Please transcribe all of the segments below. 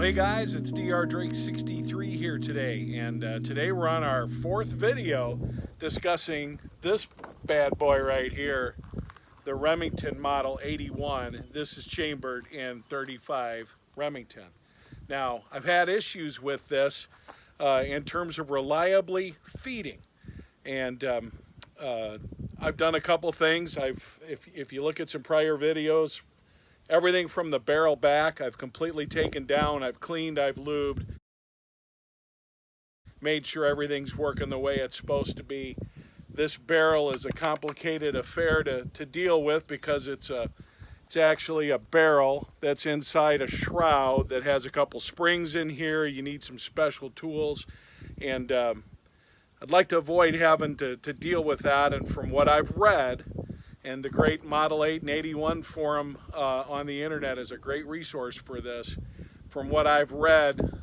Hey guys, it's DR Drake 63 here today, and today we're on our fourth video discussing this bad boy right here, the Remington Model 81. This is chambered in 35 Remington. Now, I've had issues with this in terms of reliably feeding, and I've done a couple things. If you look at some prior videos, everything from the barrel back, I've completely taken down, I've cleaned, I've lubed, made sure everything's working the way it's supposed to be. This barrel is a complicated affair to deal with because it's actually a barrel that's inside a shroud that has a couple springs in here. You need some special tools, and I'd like to avoid having to deal with that. And from what I've read, and the great Model 8 and 81 forum on the internet is a great resource for this. From what I've read,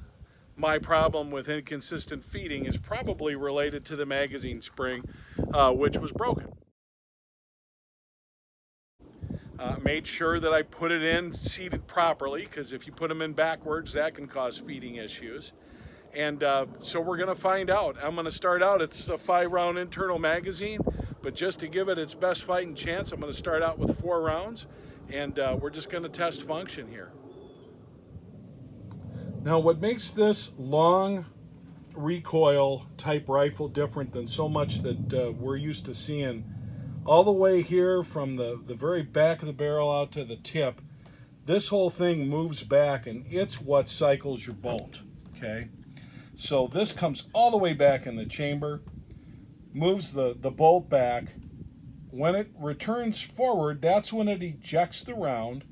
my problem with inconsistent feeding is probably related to the magazine spring, which was broken. Made sure that I put it in seated properly, because if you put them in backwards, that can cause feeding issues. And so we're going to find out. I'm going to start out, it's a 5-round internal magazine, but just to give it its best fighting chance, I'm going to start out with 4 rounds, and we're just going to test function here. Now, what makes this long recoil type rifle different than so much that we're used to seeing, all the way here from the very back of the barrel out to the tip, this whole thing moves back, and it's what cycles your bolt, okay? So this comes all the way back in the chamber, moves the bolt back. When it returns forward, that's when it ejects the round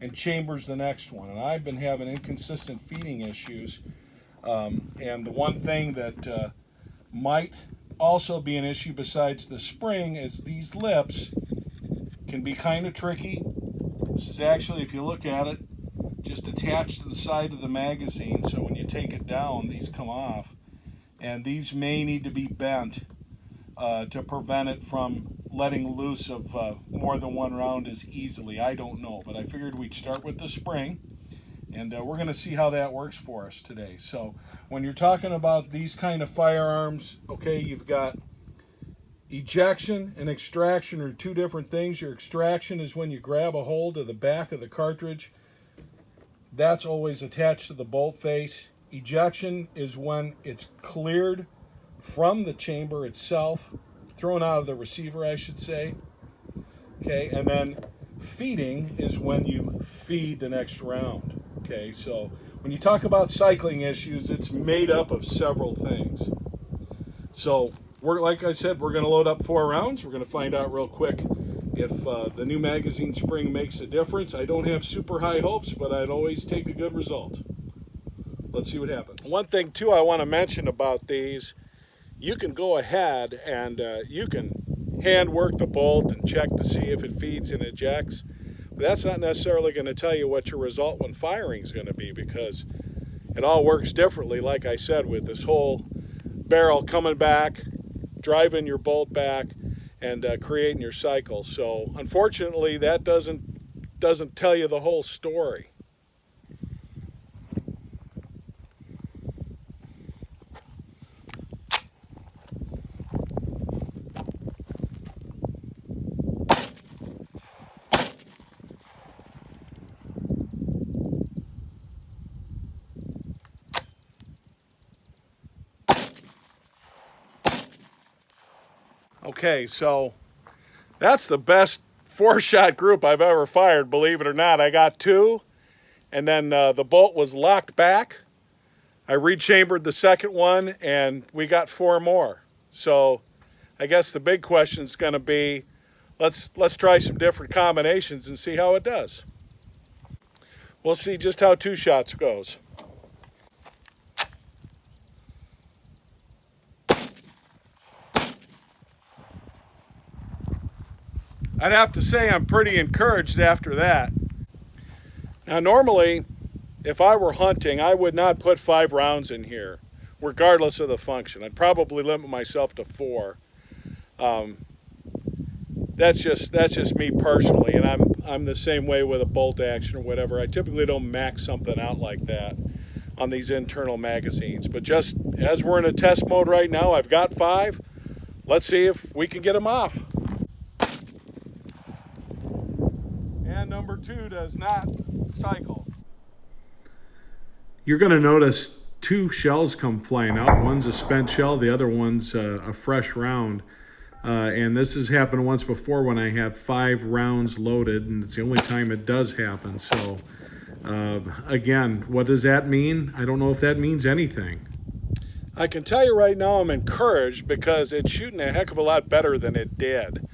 and chambers the next one. And I've been having inconsistent feeding issues. And the one thing that might also be an issue besides the spring is these lips can be kind of tricky. This is actually, if you look at it, just attached to the side of the magazine, so when you take it down, these come off, and these may need to be bent to prevent it from letting loose of more than one round as easily. I don't know, but I figured we'd start with the spring, and we're going to see how that works for us today. So when you're talking about these kind of firearms, okay, you've got ejection and extraction are two different things. Your extraction is when you grab a hold of the back of the cartridge. That's always attached to the bolt face. Ejection is when it's cleared from the chamber itself, thrown out of the receiver, I should say. Okay, and then feeding is when you feed the next round. Okay, so when you talk about cycling issues, it's made up of several things. So like I said, we're going to load up 4 rounds. We're going to find out real quick if the new magazine spring makes a difference. I don't have super high hopes, but I'd always take a good result. Let's see what happens. One thing too I want to mention about these, you can go ahead and you can hand work the bolt and check to see if it feeds and ejects, but that's not necessarily going to tell you what your result when firing is going to be, because it all works differently, like I said, with this whole barrel coming back, driving your bolt back, and creating your cycle. So unfortunately, that doesn't tell you the whole story. Okay, so that's the best 4-shot group I've ever fired, believe it or not. I got 2, and then the bolt was locked back. I rechambered the second one, and we got 4 more. So I guess the big question is going to be, let's try some different combinations and see how it does. We'll see just how 2 shots goes. I'd have to say I'm pretty encouraged after that. Now normally, if I were hunting, I would not put 5 rounds in here, regardless of the function. I'd probably limit myself to 4. That's just me personally, and I'm the same way with a bolt action or whatever. I typically don't max something out like that. on these internal magazines. But just as we're in a test mode right now, I've got 5. Let's see if we can get them off. And number 2 does not cycle. You're going to notice 2 shells come flying out. One's a spent shell, the other one's a fresh round. And this has happened once before when I have 5 rounds loaded, and it's the only time it does happen. So again, what does that mean? I don't know if that means anything. I can tell you right now I'm encouraged because it's shooting a heck of a lot better than it did.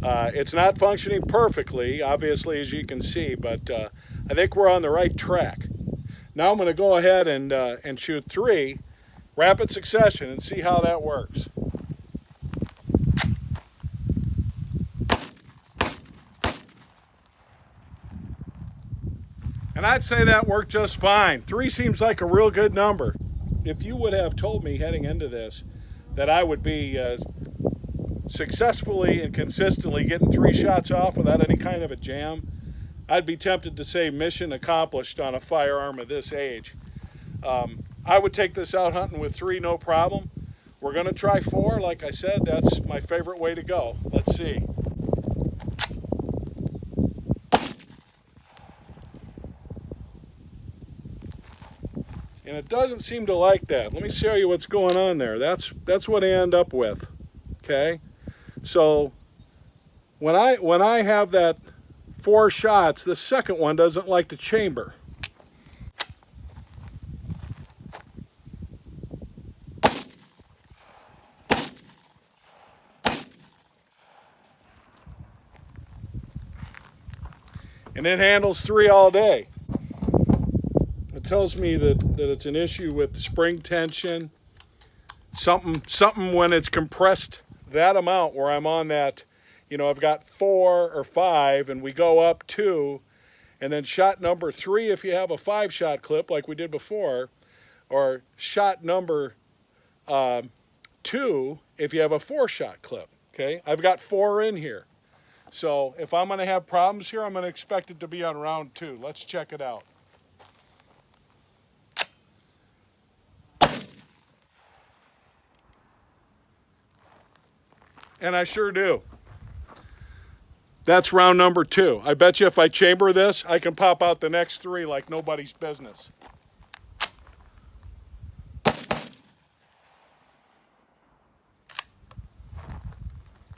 It's not functioning perfectly, obviously, as you can see, but I think we're on the right track. Now I'm going to go ahead and shoot 3 rapid succession and see how that works. And I'd say that worked just fine. 3 seems like a real good number. If you would have told me heading into this that I would be successfully and consistently getting 3 shots off without any kind of a jam, I'd be tempted to say mission accomplished on a firearm of this age. I would take this out hunting with 3, no problem. We're going to try 4. Like I said, that's my favorite way to go. Let's see. And it doesn't seem to like that. Let me show you what's going on there. That's what I end up with. Okay? So when I have that 4 shots, the second one doesn't like to chamber. And it handles 3 all day. It tells me that it's an issue with spring tension. Something when it's compressed that amount where I'm on that, you know, I've got 4 or 5 and we go up 2, and then shot number 3 if you have a 5-shot clip like we did before, or shot number 2 if you have a 4-shot clip. Okay, I've got 4 in here. So if I'm going to have problems here, I'm going to expect it to be on round 2. Let's check it out. And I sure do. That's round number 2. I bet you if I chamber this, I can pop out the next 3 like nobody's business.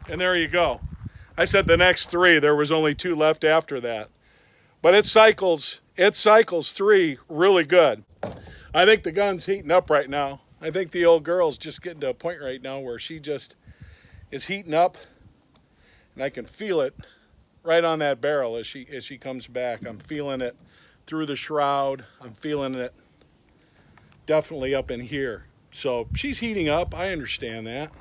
And there you go. I said the next 3, there was only 2 left after that. But it cycles 3 really good. I think the gun's heating up right now. I think the old girl's just getting to a point right now where she just is heating up, and I can feel it right on that barrel as she comes back. I'm feeling it through the shroud. I'm feeling it definitely up in here. So she's heating up. I understand that.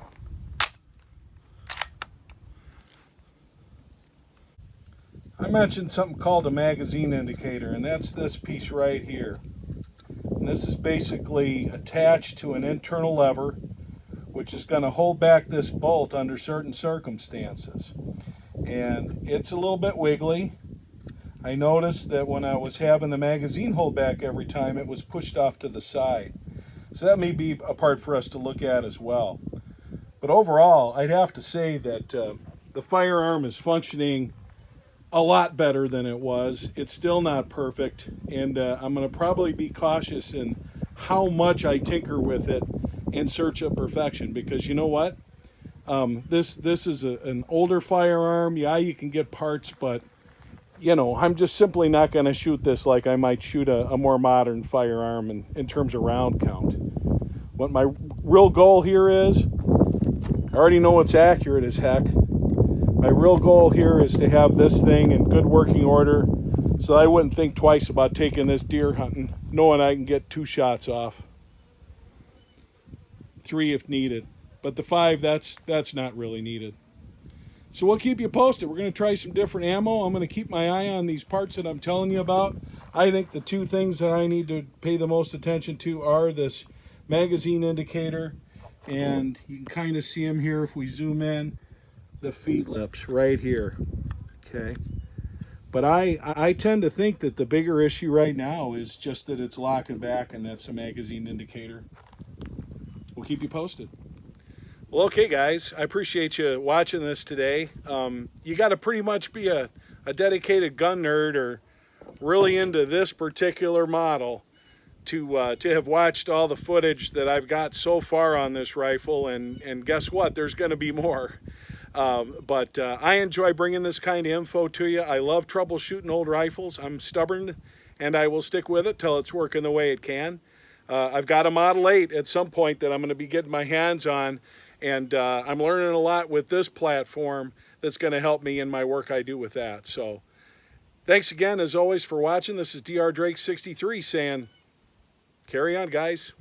I mentioned something called a magazine indicator, and that's this piece right here. And this is basically attached to an internal lever, which is going to hold back this bolt under certain circumstances. And it's a little bit wiggly. I noticed that when I was having the magazine hold back every time, it was pushed off to the side. So that may be a part for us to look at as well. But overall, I'd have to say that the firearm is functioning a lot better than it was. It's still not perfect, and I'm going to probably be cautious in how much I tinker with it in search of perfection, because you know what? This is an older firearm. Yeah, you can get parts, but you know, I'm just simply not going to shoot this like I might shoot a more modern firearm in terms of round count. What my real goal here is, I already know it's accurate as heck. My real goal here is to have this thing in good working order so I wouldn't think twice about taking this deer hunting, knowing I can get 2 shots off. 3 if needed. But the 5, that's not really needed. So we'll keep you posted. We're going to try some different ammo. I'm going to keep my eye on these parts that I'm telling you about. I think the 2 things that I need to pay the most attention to are this magazine indicator, and you can kind of see them here if we zoom in, the feet lips right here. Okay. But I tend to think that the bigger issue right now is just that it's locking back, and that's a magazine indicator. We'll keep you posted. Well, okay, guys, I appreciate you watching this today. You got to pretty much be a dedicated gun nerd or really into this particular model to have watched all the footage that I've got so far on this rifle, and guess what? There's going to be more. But I enjoy bringing this kind of info to you. I love troubleshooting old rifles. I'm stubborn, and I will stick with it till it's working the way it can. I've got a Model 8 at some point that I'm going to be getting my hands on, and I'm learning a lot with this platform that's going to help me in my work I do with that. So thanks again, as always, for watching. This is DR Drake 63 saying, carry on, guys.